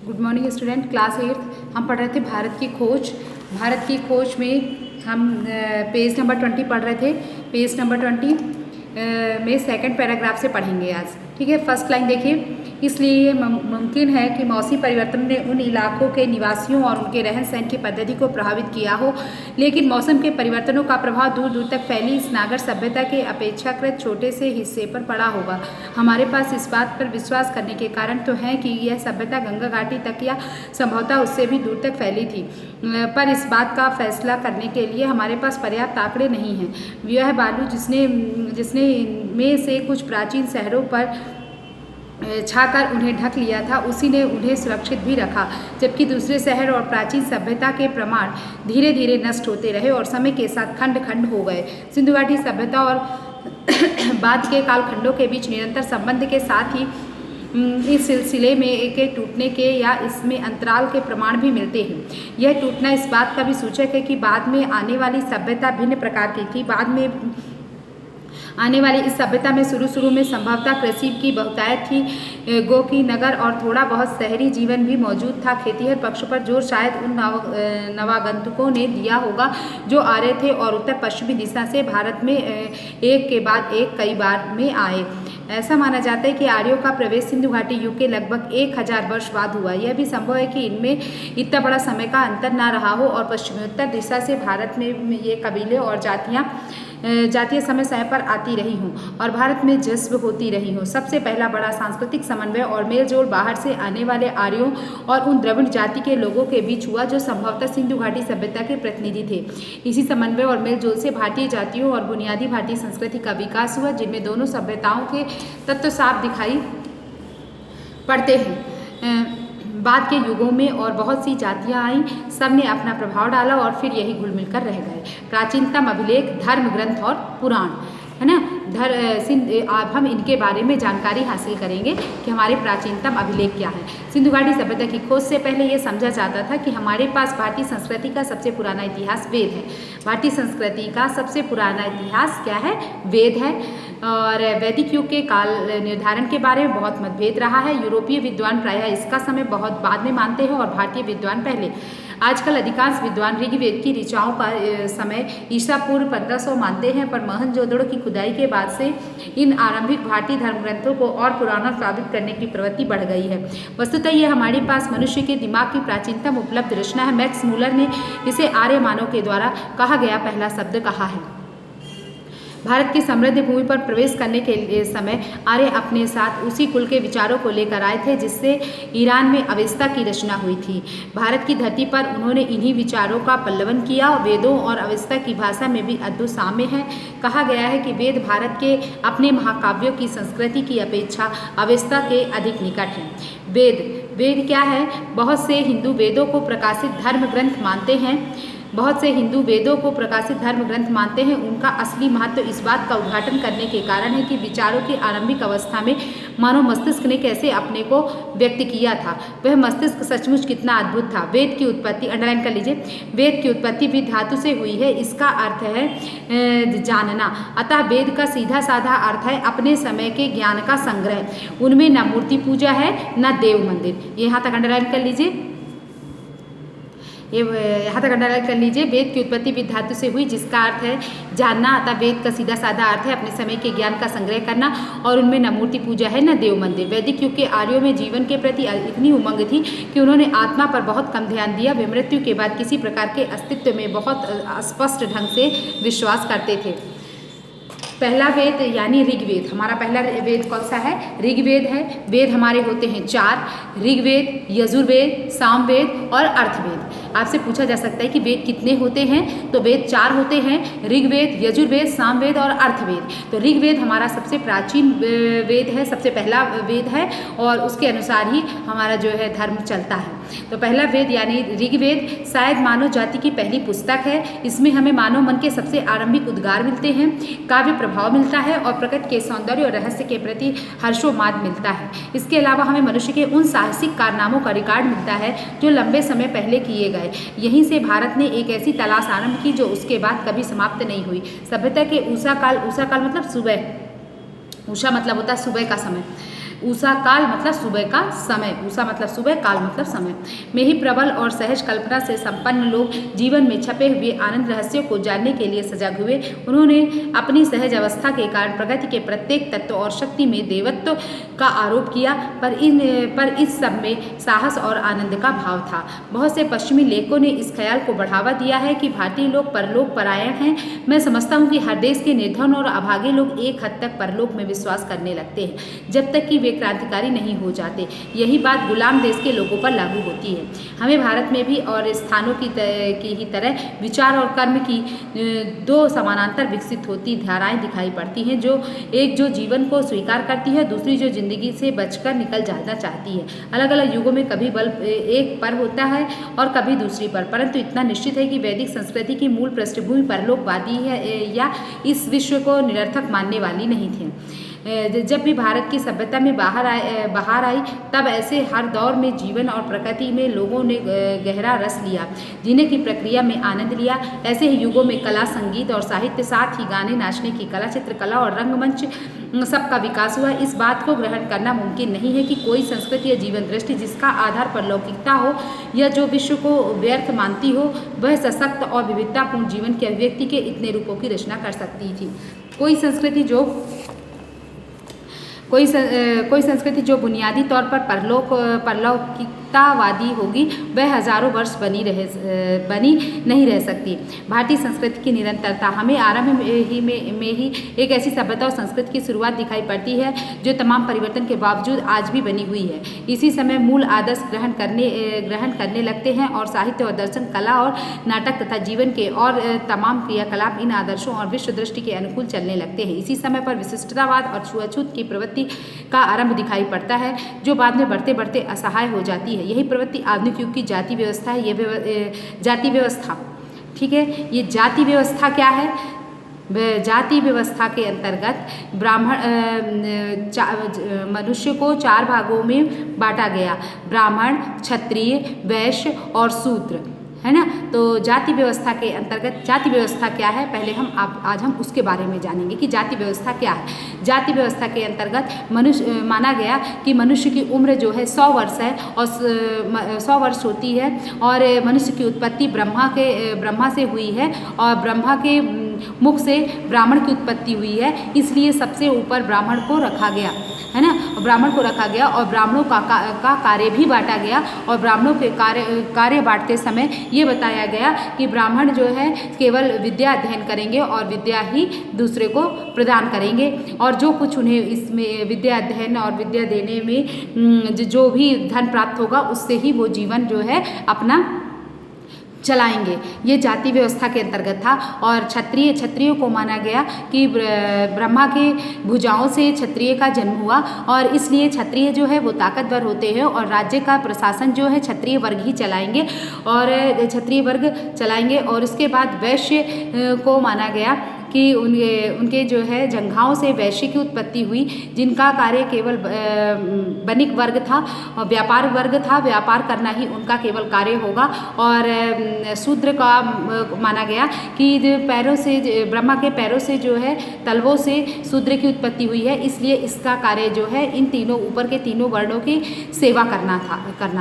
Good morning student. Class 8 हम पढ़ रहे थे भारत की खोज। भारत की खोज में हम पेज नंबर 20 पढ़ रहे थे। पेज नंबर 20 में सेकंड पैराग्राफ से पढ़ेंगे आज। ठीक है, फर्स्ट लाइन देखिए। इसलिए ये मुमकिन है कि मौसमी परिवर्तन ने उन इलाकों के निवासियों और उनके रहन सहन की पद्धति को प्रभावित किया हो, लेकिन मौसम के परिवर्तनों का प्रभाव दूर दूर तक फैली इस नागर सभ्यता के अपेक्षाकृत छोटे से हिस्से पर पड़ा होगा। हमारे पास इस बात पर विश्वास करने के कारण तो हैं कि यह सभ्यता गंगा घाटी तक या संभवतः उससे भी दूर तक फैली थी, पर इस बात का फैसला करने के लिए हमारे पास पर्याप्त आंकड़े नहीं हैं। यह बालू जिसने में से कुछ प्राचीन शहरों पर छाकर उन्हें ढक लिया था, उसी ने उन्हें सुरक्षित भी रखा, जबकि दूसरे शहर और प्राचीन सभ्यता के प्रमाण धीरे धीरे नष्ट होते रहे और समय के साथ खंड खंड हो गए। सिंधु घाटी सभ्यता और बाद के कालखंडों के बीच निरंतर संबंध के साथ ही इस सिलसिले में एक टूटने के या इसमें अंतराल के प्रमाण भी मिलते हैं। यह टूटना इस बात का भी सूचक है कि बाद में आने वाली सभ्यता भिन्न प्रकार की थी। बाद में आने वाली इस सभ्यता में शुरू में संभवतः कृषि की बहुतायत थी, गो की नगर और थोड़ा बहुत शहरी जीवन भी मौजूद था। खेतीहर पक्ष पर जोर शायद उन नवागंतुकों ने दिया होगा जो आ रहे थे और उत्तर पश्चिमी दिशा से भारत में एक के बाद एक कई बार में आए। ऐसा माना जाता है कि आर्यों का प्रवेश सिंधु घाटी युग के लगभग 1000 वर्ष बाद हुआ। यह भी संभव है कि इनमें इतना बड़ा समय का अंतर ना रहा हो और पश्चिमोत्तर दिशा से भारत में ये कबीले और जातीय समय पर आती रही हों और भारत में जज्ब होती रही हों। सबसे पहला बड़ा सांस्कृतिक समन्वय और मेलजोल बाहर से आने वाले आर्यों और उन द्रविड़ जाति के लोगों के बीच हुआ जो संभवतः सिंधु घाटी सभ्यता के प्रतिनिधि थे। इसी समन्वय और मेलजोल से भारतीय जातियों और बुनियादी भारतीय संस्कृति का विकास हुआ, जिनमें दोनों सभ्यताओं के तत्व साफ दिखाई पड़ते हैं। बाद के युगों में और बहुत सी जातियां आईं, सब ने अपना प्रभाव डाला और फिर यही घुल मिलकर रह गए। प्राचीनतम अभिलेख, धर्म ग्रंथ और पुराण, है ना। अब हम इनके बारे में जानकारी हासिल करेंगे कि हमारे प्राचीनतम अभिलेख क्या है। सिंधु घाटी सभ्यता की खोज से पहले ये समझा जाता था कि हमारे पास भारतीय संस्कृति का सबसे पुराना इतिहास वेद है। भारतीय संस्कृति का सबसे पुराना इतिहास क्या है? वेद है। और वैदिक युग के काल निर्धारण के बारे में बहुत मतभेद रहा है। यूरोपीय विद्वान प्रायः इसका समय बहुत बाद में मानते हैं और भारतीय विद्वान पहले। आजकल अधिकांश विद्वान ऋग्वेद की ऋचाओं का समय ईसा पूर्व 1500 मानते हैं, पर मोहनजोदड़ो की खुदाई के बाद से इन आरंभिक भारतीय धर्म ग्रंथों को और पुराना साबित करने की प्रवृत्ति बढ़ गई है। वस्तुतः यह हमारे पास मनुष्य के दिमाग की प्राचीनतम उपलब्ध रचना है। मैक्स मूलर ने इसे आर्य मानव के द्वारा कहा गया पहला शब्द कहा है। भारत की समृद्ध भूमि पर प्रवेश करने के समय आर्य अपने साथ उसी कुल के विचारों को लेकर आए थे जिससे ईरान में अवेस्ता की रचना हुई थी। भारत की धरती पर उन्होंने इन्हीं विचारों का पल्लवन किया। वेदों और अवेस्ता की भाषा में भी अद्भुत साम्य है। कहा गया है कि वेद भारत के अपने महाकाव्यों की संस्कृति की अपेक्षा अवेस्ता के अधिक निकट हैं। वेद क्या है? बहुत से हिंदू वेदों को प्रकाशित धर्म ग्रंथ मानते हैं। उनका असली महत्व इस बात का उद्घाटन करने के कारण है कि विचारों की आरंभिक अवस्था में मानव मस्तिष्क ने कैसे अपने को व्यक्त किया था। वह मस्तिष्क सचमुच कितना अद्भुत था। वेद की उत्पत्ति, अंडरलाइन कर लीजिए, वेद की उत्पत्ति भी धातु से हुई है। इसका अर्थ है जानना। अतः वेद का सीधा साधा अर्थ है अपने समय के ज्ञान का संग्रह। उनमें न मूर्ति पूजा है न देव मंदिर। यहाँ तक अंडरलाइन कर लीजिए, यहाँ तक अंडरलाइन कर लीजिए। वेद की उत्पत्ति भी धातु से हुई जिसका अर्थ है जानना। अतः वेद का सीधा साधा अर्थ है अपने समय के ज्ञान का संग्रह करना और उनमें न मूर्ति पूजा है न देव मंदिर। वैदिक युग के आर्यों में जीवन के प्रति इतनी उमंग थी कि उन्होंने आत्मा पर बहुत कम ध्यान दिया। वे मृत्यु के बाद किसी प्रकार के अस्तित्व में बहुत स्पष्ट ढंग से विश्वास करते थे। पहला वेद यानी ऋग्वेद, हमारा पहला वेद कौन सा है? ऋग्वेद है। वेद हमारे होते हैं 4, ऋग्वेद, यजुर्वेद, सामवेद और अर्थवेद। आपसे पूछा जा सकता है कि वेद कितने होते हैं, तो वेद 4 होते हैं, ऋग्वेद, यजुर्वेद, सामवेद और अर्थवेद। तो ऋग्वेद हमारा सबसे प्राचीन वेद है, सबसे पहला वेद है और उसके अनुसार ही हमारा जो है धर्म चलता है। तो पहला वेद यानी ऋग्वेद शायद मानव जाति की पहली पुस्तक है। इसमें हमें मानव मन के सबसे आरंभिक उद्गार मिलते हैं, काव्य प्रभाव मिलता है और प्रकृति के सौंदर्य और रहस्य के प्रति हर्षोन्माद मिलता है। इसके अलावा हमें मनुष्य के उन साहसिक कारनामों का रिकॉर्ड मिलता है जो लंबे समय पहले किए गए। यहीं से भारत ने एक ऐसी तलाश आरंभ की जो उसके बाद कभी समाप्त नहीं हुई। सभ्यता के ऊषा काल मतलब सुबह, उषा मतलब होता है सुबह का समय। उषा काल मतलब सुबह का समय, उषा मतलब सुबह, काल मतलब समय में ही प्रबल और सहज कल्पना से संपन्न लोग जीवन में छपे हुए आनंद रहस्यों को जानने के लिए सजग हुए। उन्होंने अपनी सहज अवस्था के कारण प्रकृति के प्रत्येक तत्व और शक्ति में देवत्व का आरोप किया, पर इस सब में साहस और आनंद का भाव था। बहुत से पश्चिमी लेखकों ने इस ख्याल को बढ़ावा दिया है कि भारतीय लोग परलोक परायण हैं। मैं समझता हूँ कि हर देश के निर्धन और अभागे लोग एक हद तक परलोक में विश्वास करने लगते हैं जब तक कि वे क्रांतिकारी नहीं हो जाते। यही बात गुलाम देश के लोगों पर लागू होती है। हमें भारत में भी और स्थानों की ही तरह विचार और कर्म की दो समानांतर विकसित होती धाराएं दिखाई पड़ती हैं, जो जीवन को स्वीकार करती है, दूसरी जो जिंदगी से बचकर निकल जाना चाहती है। अलग अलग युगों में कभी बल एक पर होता है और कभी दूसरी पर, परंतु इतना निश्चित है कि वैदिक संस्कृति की मूल पृष्ठभूमि परलोकवादी है या इस विश्व को निरर्थक मानने वाली नहीं थी। जब भी भारत की सभ्यता में बाहर आई तब ऐसे हर दौर में जीवन और प्रकृति में लोगों ने गहरा रस लिया, जीने की प्रक्रिया में आनंद लिया। ऐसे ही युगों में कला, संगीत और साहित्य, साथ ही गाने, नाचने की कला, चित्रकला और रंगमंच सबका विकास हुआ। इस बात को ग्रहण करना मुमकिन नहीं है कि कोई संस्कृति या जीवन दृष्टि जिसका आधार पर लौकिकता हो या जो विश्व को व्यर्थ मानती हो, वह सशक्त और विविधतापूर्ण जीवन की अभिव्यक्ति के इतने रूपों की रचना कर सकती थी। कोई संस्कृति जो बुनियादी तौर पर परलौकिकतावादी होगी, वह हजारों वर्ष बनी नहीं रह सकती। भारतीय संस्कृति की निरंतरता हमें आरंभ में ही एक ऐसी सभ्यता और संस्कृति की शुरुआत दिखाई पड़ती है जो तमाम परिवर्तन के बावजूद आज भी बनी हुई है। इसी समय मूल आदर्श ग्रहण करने लगते हैं और साहित्य और दर्शन, कला और नाटक तथा जीवन के और तमाम क्रियाकलाप इन आदर्शों और विश्व दृष्टि के अनुकूल चलने लगते हैं। इसी समय पर विशिष्टतावाद और छुआछूत की प्रवृत्ति का आरंभ दिखाई पड़ता है, जो बाद में बढ़ते बढ़ते असहाय हो जाती है। यही प्रवृत्ति आधुनिक युग की जाति व्यवस्था है। ये जाति व्यवस्था, ठीक है, ये जाति व्यवस्था क्या है? जाति व्यवस्था के अंतर्गत मनुष्य को 4 भागों में बांटा गया: ब्राह्मण, क्षत्रिय, वैश्य और शूद्र, है ना। तो जाति व्यवस्था के अंतर्गत जाति व्यवस्था क्या है, पहले आज हम उसके बारे में जानेंगे कि जाति व्यवस्था क्या है। जाति व्यवस्था के अंतर्गत माना गया कि मनुष्य की उम्र जो है 100 वर्ष है और 100 वर्ष होती है, और मनुष्य की उत्पत्ति ब्रह्मा से हुई है और ब्रह्मा के मुख से ब्राह्मण की उत्पत्ति हुई है, इसलिए सबसे ऊपर ब्राह्मण को रखा गया, है ना। ब्राह्मण को रखा गया और ब्राह्मणों का कार्य भी बांटा गया, और ब्राह्मणों के कार्य बांटते समय ये बताया गया कि ब्राह्मण जो है केवल विद्या अध्ययन करेंगे और विद्या ही दूसरे को प्रदान करेंगे, और जो कुछ उन्हें इसमें विद्या अध्ययन और विद्या देने में जो भी धन प्राप्त होगा उससे ही वो जीवन जो है अपना चलाएंगे। ये जाति व्यवस्था के अंतर्गत था। और क्षत्रियों को माना गया कि ब्रह्मा के भुजाओं से क्षत्रिय का जन्म हुआ, और इसलिए क्षत्रिय जो है वो ताकतवर होते हैं और राज्य का प्रशासन जो है क्षत्रिय वर्ग ही चलाएंगे, और इसके बाद वैश्य को माना गया कि उनके जो है जंघाओं से वैश्य की उत्पत्ति हुई, जिनका कार्य केवल बनिक वर्ग था और व्यापार वर्ग था, व्यापार करना ही उनका केवल कार्य होगा। और शूद्र का माना गया कि पैरों से ब्रह्मा के पैरों से जो है तलवों से शूद्र की उत्पत्ति हुई है, इसलिए इसका कार्य जो है इन तीनों ऊपर के तीनों वर्णों की सेवा करना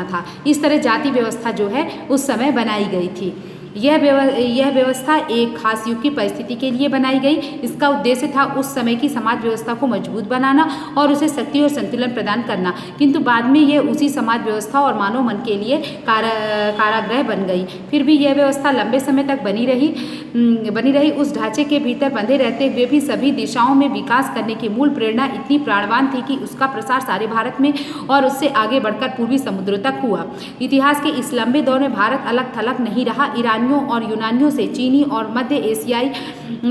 था। इस तरह जाति व्यवस्था जो है उस समय बनाई गई थी। यह व्यवस्था एक खास युग की परिस्थिति के लिए बनाई गई। इसका उद्देश्य था उस समय की समाज व्यवस्था को मजबूत बनाना और उसे शक्ति और संतुलन प्रदान करना, किंतु बाद में यह उसी समाज व्यवस्था और मानव मन के लिए कारागृह बन गई। फिर भी यह व्यवस्था लंबे समय तक बनी रही। उस ढांचे के भीतर बंधे रहते हुए भी सभी दिशाओं में विकास करने की मूल प्रेरणा इतनी प्राणवान थी कि उसका प्रसार सारे भारत में और उससे आगे बढ़कर पूर्वी समुद्रों तक हुआ। इतिहास के इस लंबे दौर में भारत अलग थलग नहीं रहा। ईरानियों और यूनानियों से, चीनी और मध्य एशियाई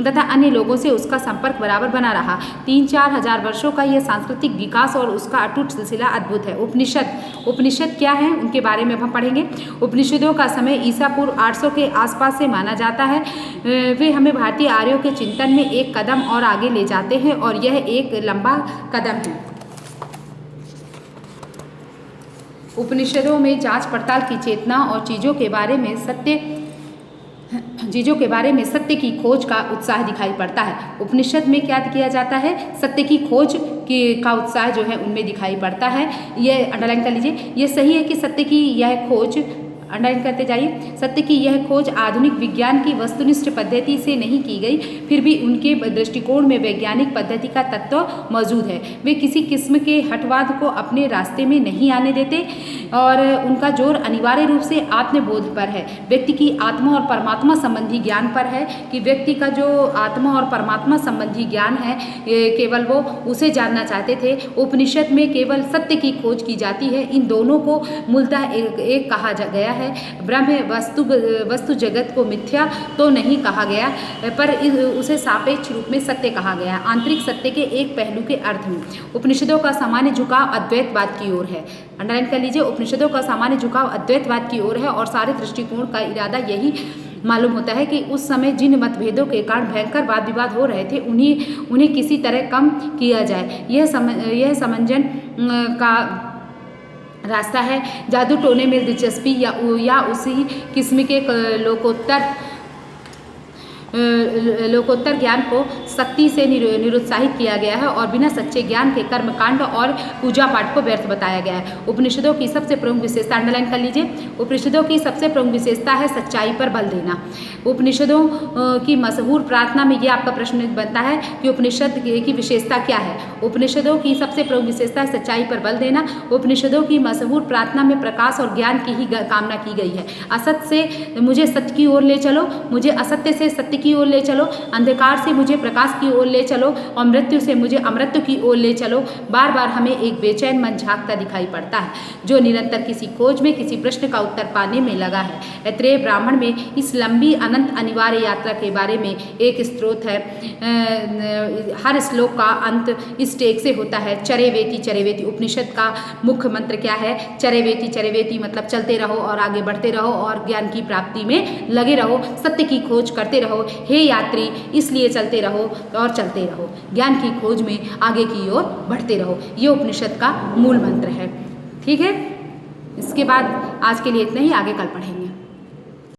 तथा अन्य लोगों से उसका संपर्क बराबर बना रहा। 3-4 हजार वर्षों का यह सांस्कृतिक विकास और उसका अटूट सिलसिला अद्भुत है। उपनिषद क्या है, उनके बारे में हम पढ़ेंगे। उपनिषदों का समय ईसा पूर्व 800 के आसपास से माना जाता है। वे हमें भारतीय आर्यों के चिंतन में एक कदम और आगे ले जाते हैं, और यह एक लंबा कदम है। उपनिषदों में जांच पड़ताल की चेतना और चीज़ों के बारे में सत्य की खोज का उत्साह दिखाई पड़ता है। उपनिषद में क्या किया जाता है? सत्य की खोज का उत्साह जो है उनमें दिखाई पड़ता है। ये अंडरलाइन कर लीजिए। ये सही है कि सत्य की यह खोज, अंडरलाइन करते जाइए, सत्य की यह खोज आधुनिक विज्ञान की वस्तुनिष्ठ पद्धति से नहीं की गई, फिर भी उनके दृष्टिकोण में वैज्ञानिक पद्धति का तत्व मौजूद है। वे किसी किस्म के हठवाद को अपने रास्ते में नहीं आने देते और उनका जोर अनिवार्य रूप से आत्मबोध पर है, व्यक्ति की आत्मा और परमात्मा संबंधी ज्ञान पर है, कि व्यक्ति का जो आत्मा और परमात्मा संबंधी ज्ञान है केवल वो उसे जानना चाहते थे। उपनिषद में केवल सत्य की खोज की जाती है। इन दोनों को मूलतः एक कहा गया है। ब्रह्म वस्तु जगत को मिथ्या तो नहीं कहा गया, पर उसे सापेक्ष रूप में सत्य कहा गया, आंतरिक सत्य के एक पहलू के अर्थ में। उपनिषदों का सामान्य झुकाव अद्वैतवाद की ओर है। अंडरलाइन कर लीजिए, उपनिषदों का सामान्य झुकाव अद्वैतवाद की ओर है और सारे दृष्टिकोण का इरादा यही मालूम होता है कि उस समय जिन मतभेदों के कारण भयंकर वाद विवाद हो रहे थे उन्हें किसी तरह कम किया जाए। यह समंजन का रास्ता है। जादू टोने में दिलचस्पी या उसी किस्म के लोकोत्तर ज्ञान को सख्ती से निरुत्साहित किया गया है और बिना सच्चे ज्ञान के कर्मकांड और पूजा पाठ को व्यर्थ बताया गया है। उपनिषदों की सबसे प्रमुख विशेषता, अंडरलाइन कर लीजिए, उपनिषदों की सबसे प्रमुख विशेषता है सच्चाई पर बल देना। उपनिषदों की मशहूर प्रार्थना में ये आपका प्रश्न बनता है कि उपनिषद की विशेषता क्या है। उपनिषदों की सबसे प्रमुख विशेषता है सच्चाई पर बल देना। उपनिषदों की मशहूर प्रार्थना में प्रकाश और ज्ञान की ही कामना की गई है। असत्य से मुझे सत्य की ओर ले चलो, मुझे असत्य से सत्य की ओर ले चलो, अंधकार से मुझे प्रकाश की ओर ले चलो और मृत्यु से मुझे अमृत की ओर ले चलो। बार बार हमें एक बेचैन मन झांकता दिखाई पड़ता है जो निरंतर किसी खोज में, किसी प्रश्न का उत्तर पाने में लगा है। ऐत्रेय ब्राह्मण में इस लंबी अनंत अनिवार्य यात्रा के बारे में एक स्त्रोत है। हर श्लोक का अंत इस टेक से होता है, चरेवेति चरेवेति। उपनिषद का मुख्य मंत्र क्या है? चरेवेति चरेवेति, मतलब चलते रहो और आगे बढ़ते रहो और ज्ञान की प्राप्ति में लगे रहो, सत्य की खोज करते रहो। हे यात्री, इसलिए चलते रहो और चलते रहो, ज्ञान की खोज में आगे की ओर बढ़ते रहो। ये उपनिषद का मूल मंत्र है। ठीक है, इसके बाद आज के लिए इतना ही, आगे कल पढ़ेंगे।